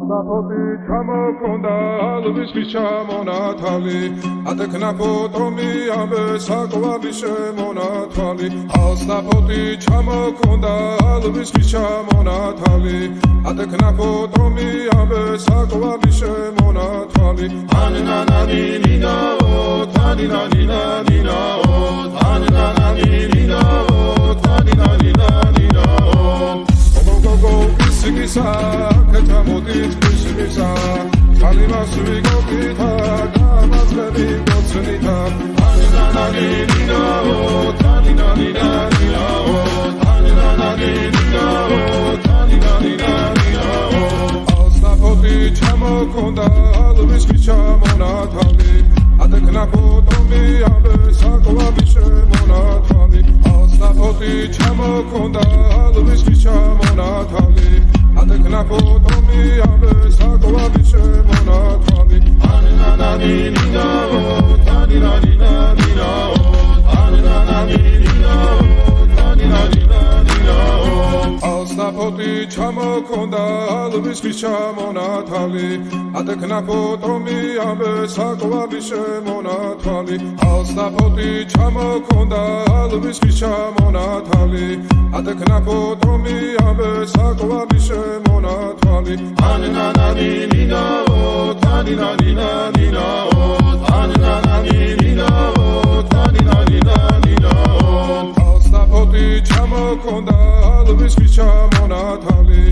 Alsapoti ჩამოქონდა ალვის ჩამონათალი ატექნა ფოტომი ამე საკვალი შემონათალი Alsapoti ჩამოქონდა ალვის ჩამონათალი ატექნა ფოტომი ამე საკვალი შემონათალი ანანანინინაო თანინანინანინაო ანანანინინაო თანინანინანინაო Go Sigisa, Katamodit, Sigisa, Kalimas, Vigopita, Gamas, Baby, Gotsunita, Tanina, Tanina, Tanina, Alsapoti, Chamokonda, Luis Chamonatali, Adeknapotomi, Abe, Sakova, Vishemonatali, Alsapoti, Chamokonda, Luis Chamonatali, Adeknapotomi, Abe, Sakova, Vishemonatali, Anananina, Tanina, Alsapoti ჩამოქონდა ალვის ჩამონათალი ატექნაფოტომი ამე საკვალი შემონათალი Alsapoti ჩამოქონდა ალვის ჩამონათალი ატექნაფოტომი ამე საკვალი შემონათალი ანანანინინაო თანინანინანინაო ანანანინინაო თანინანინანინაო Alsapoti ჩამოქონდა ალვის ჩამონათალი